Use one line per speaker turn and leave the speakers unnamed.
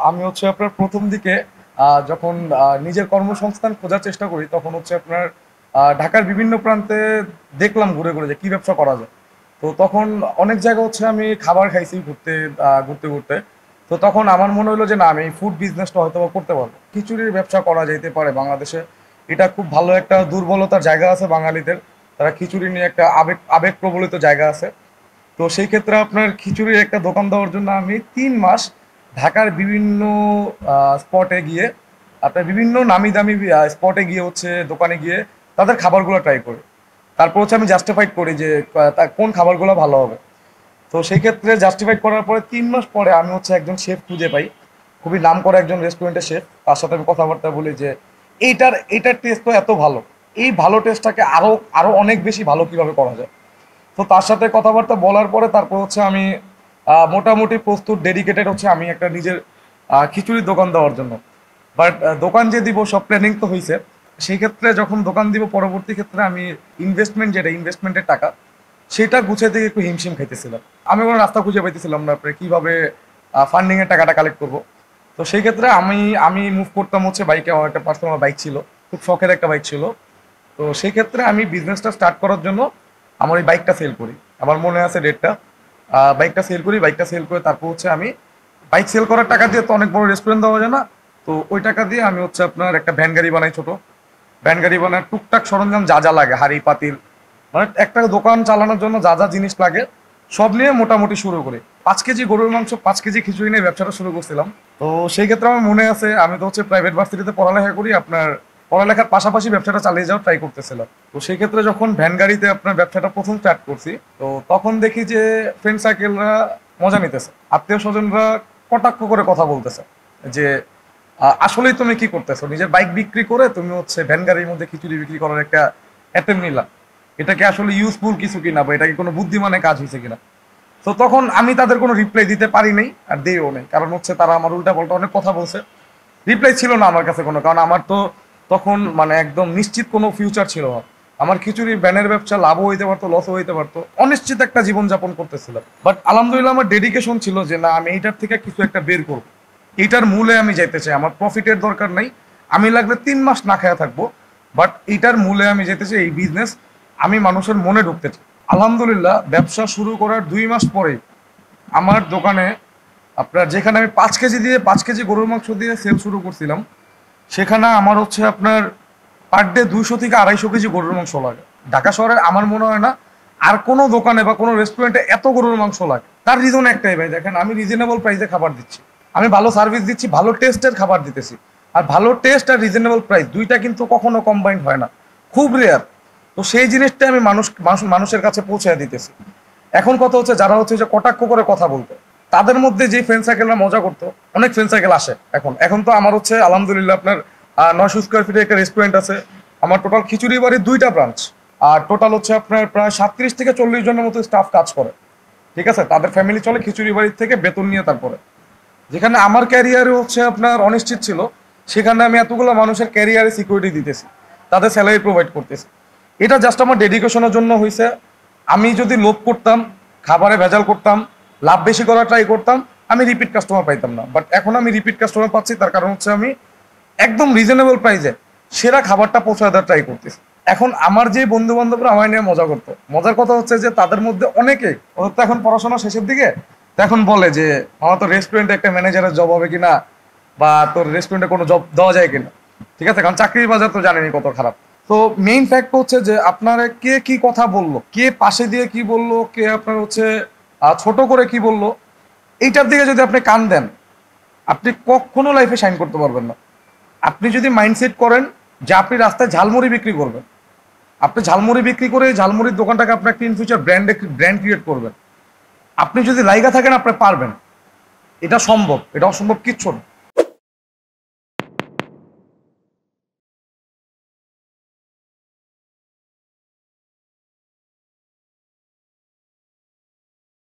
আমি হচ্ছে আপনার প্রথম দিকে যখন নিজের কর্মসংস্থান খোঁজার চেষ্টা করি তখন হচ্ছে আপনার ঢাকার বিভিন্ন প্রান্তে দেখলাম ঘুরে ঘুরে যে কি ব্যবসা করা যায়। তো তখন অনেক জায়গা হচ্ছে আমি খাবার খাইছি ঘুরতে ঘুরতে। তো তখন আমার মনে হলো যে না, আমি ফুড বিজনেসটা হয়তো বা করতে পারবো, খিচুড়ির ব্যবসা করা যেতে পারে বাংলাদেশে। এটা খুব ভালো একটা দুর্বলতার জায়গা আছে বাঙালিদের, তারা খিচুড়ি নিয়ে একটা আবেগ আবেগ প্রবলিত জায়গা আছে। তো সেই ক্ষেত্রে আপনার খিচুড়ির একটা দোকান দেওয়ার জন্য আমি ৩ মাস ঢাকার বিভিন্ন স্পটে গিয়ে, আপনার বিভিন্ন নামি দামি স্পটে গিয়ে হচ্ছে দোকানে গিয়ে তাদের খাবারগুলো ট্রাই করি। তারপর হচ্ছে আমি জাস্টিফাইড করি যে কোন খাবারগুলো ভালো হবে। তো সেই ক্ষেত্রে জাস্টিফাইড করার পরে ৩ মাস পরে আমি হচ্ছে একজন শেফ খুঁজে পাই, খুবই নাম করা একজন রেস্টুরেন্টের শেফ। তার সাথে আমি কথাবার্তা বলি যে এইটার টেস্ট তো এত ভালো, এই ভালো টেস্টটাকে আরো আরো অনেক বেশি ভালো কিভাবে করা যায়। তো তার সাথে কথাবার্তা বলার পরে তারপর হচ্ছে আমি মোটামুটি প্রস্তুত, ডেডিকেটেড হচ্ছে আমি একটা নিজের খিচুড়ির দোকান দেওয়ার জন্য। বাট দোকান যে দিব সব প্ল্যানিং তো হয়েছে। সেই ক্ষেত্রে যখন দোকান দিব পরবর্তী ক্ষেত্রে আমি ইনভেস্টমেন্টের টাকা সেটা গুছিয়ে থেকে একটু হিমশিম খাইতেছিলাম। আমি কোনো রাস্তা খুঁজে পাইতেছিলাম না আপনার কিভাবে ফান্ডিং এর টাকাটা কালেক্ট করব। তো সেই ক্ষেত্রে আমি আমি মুভ করতাম হচ্ছে বাইকে। আমার একটা পার্সোনাল বাইক ছিল, খুব শখের একটা বাইক ছিল। তো সেই ক্ষেত্রে আমি বিজনেসটা স্টার্ট করার জন্য আমার এই বাইকটা সেল করি। আমার মনে আছে ডেটটা। বাইকটা সেল করে তারপর হচ্ছে আমি বাইক সেল করার টাকা দিয়ে তো অনেক বড় রেস্টুরেন্ট দেওয়া যায় না। তো ওই টাকা দিয়ে আমি হচ্ছে আপনার একটা ভ্যান গাড়ি বানাই, ছোট ভ্যান গাড়ি বানায় টুকটাক সরঞ্জাম যা যা লাগে, হাঁড়ি পাতিল, মানে একটা দোকান চালানোর জন্য যা যা জিনিস লাগে সব নিয়ে মোটামুটি শুরু করি। 5 কেজি গরুর মাংস, 5 কেজি খিচুড়ি নিয়ে ব্যবসাটা শুরু করছিলাম। তো সেই ক্ষেত্রে আমার মনে আছে আমি তো হচ্ছে প্রাইভেট ভার্সিটিতে পড়ালেখা করি, আপনার পড়ালেখার পাশাপাশি ব্যবসাটা চালিয়ে যাওয়ার ট্রাই করতেছিলাম। তো সেই ক্ষেত্রে যখন ভ্যান গাড়িতে আপনার ব্যবসাটা প্রথম স্টার্ট করছি, তো তখন দেখি যে ফ্রেন্ড সার্কেলরা মজা নিতেছে, আত্মীয় স্বজনরা কটাক্ষ করে কথা বলতেছে যে আসলেই তুমি কি করতেছো, নিজের বাইক বিক্রি করে তুমি হচ্ছে ভ্যান গাড়ির মধ্যে খিচুড়ি বিক্রি করার একটা অ্যাটেম্প নিলা, এটা কি আসলে ইউজফুল কিছু কিনা, বা এটা কি কোনো বুদ্ধিমানের কাজ হয়েছে কিনা। তো তখন আমি তাদের কোনো রিপ্লাই দিতে পারি নাই, আর দিইও নেই, কারণ হচ্ছে তারা আমার উল্টা পাল্টা অনেক কথা বলছে। রিপ্লাই ছিল না আমার কাছে কোনো, কারণ আমার তো তখন মানে একদম নিশ্চিত কোনো ফিউচার ছিল না। আমার খিচুড়ি ভ্যানের ব্যবসা লাভও হইতে পারতো, লসও হইতে পারতো, অনিশ্চিত একটা জীবনযাপন করতেছিলাম। বাট আলহামদুলিল্লাহ আমার ডেডিকেশন ছিল যে না, আমি এইটার থেকে কিছু একটা বের করবো, এইটার মূলে আমি যাইতে চাই। আমার প্রফিটের দরকার নাই, আমি লাগলে 3 মাস না খায়া থাকবো, বাট এইটার মূলে আমি যেতে চাই। এই বিজনেস আমি মানুষের মনে ঢুকতে চাই। আলহামদুলিল্লাহ ব্যবসা শুরু করার 2 মাস পরে আমার দোকানে, আপনার যেখানে আমি 5 কেজি দিয়ে 5 কেজি গরুর মাংস দিয়ে সেল শুরু করছিলাম, সেখানে আমার হচ্ছে আপনার পার ডে 200 থেকে 250 কেজি গরুর মাংস লাগে। ঢাকা শহরে আমার মনে হয় না আর কোনো দোকানে বা কোনো রেস্টুরেন্টে এত গরুর মাংস লাগে। তার রিজন একটাই ভাই, দেখেন আমি রিজনেবল প্রাইসে খাবার দিচ্ছি, আমি ভালো সার্ভিস দিচ্ছি, ভালো টেস্টের খাবার দিতেছি। আর ভালো টেস্ট আর রিজনেবল প্রাইস দুইটা কিন্তু কখনো কম্বাইন্ড হয় না, খুব রেয়ার। তো সেই জিনিসটা আমি মানুষের কাছে পৌঁছে দিতেছি। এখন কথা হচ্ছে যারা হচ্ছে যে কটাক্ষ করে কথা বলতো, তাদের মধ্যে যে ফ্রেন্ড সার্কেলরা মজা করতো, অনেক ফ্রেন্ড সার্কেল আসে এখন। এখন তো আমার হচ্ছে আলহামদুলিল্লাহ আপনার 900 স্কোয়ার ফিটের একটা রেস্টুরেন্ট আছে। আমার টোটাল খিচুড়ি বাড়ির 2টা ব্রাঞ্চ, আর টোটাল হচ্ছে আপনার প্রায় 37 থেকে 40 জনের মতো স্টাফ কাজ করে। ঠিক আছে, তাদের ফ্যামিলি চলে খিচুড়ি বাড়ির থেকে বেতন নিয়ে। তারপরে যেখানে আমার ক্যারিয়ারে হচ্ছে আপনার অনিশ্চিত ছিল, সেখানে আমি এতগুলো মানুষের ক্যারিয়ারে সিকিউরিটি দিতেছি, তাদের স্যালারি প্রোভাইড করতেছি। এটা জাস্ট আমার ডেডিকেশনের জন্য হয়েছে। আমি যদি লোভ করতাম, খাবারে ভেজাল করতাম, লাভ বেশি করার ট্রাই করতাম, আমি রিপিট কাস্টমার পাইতাম না। বাট এখন আমি রিপিট কাস্টমার পাচ্ছি, তার কারণ হচ্ছে আমি একদম রিজনেবল প্রাইসে সেরা খাবারটা পৌঁছায় দেওয়ার ট্রাই করতেছি। এখন আমার যে বন্ধু বান্ধবরা আমার নিয়ে মজা করতো, মজার কথা হচ্ছে যে তাদের মধ্যে অনেকে, ওদের তো এখন পড়াশোনা শেষের দিকে, তো এখন বলে যে আমার তো রেস্টুরেন্টে একটা ম্যানেজারের জব হবে কিনা, বা তোর রেস্টুরেন্টে কোনো জব দেওয়া যায় কিনা। ঠিক আছে, কারণ চাকরির বাজার তো জানেনি কত খারাপ। তো মেইন ফ্যাক্ট হচ্ছে যে আপনারা কে কি কথা বললো, কে পাশে দিয়ে কি বললো, কে আপনার হচ্ছে ছোট করে কি বললো, এইটার দিকে যদি আপনি কান দেন, আপনি কখনো লাইফে শাইন করতে পারবেন না। আপনি যদি মাইন্ডসেট করেন যে আপনি রাস্তায় ঝালমুড়ি বিক্রি করবেন, আপনি ঝালমুড়ি বিক্রি করে ঝালমুড়ির দোকানটাকে আপনি একটা ইন ফিউচার ব্র্যান্ড ক্রিয়েট করবেন, আপনি যদি লাইগা থাকেন আপনি পারবেন। এটা সম্ভব, এটা অসম্ভব কিচ্ছু না।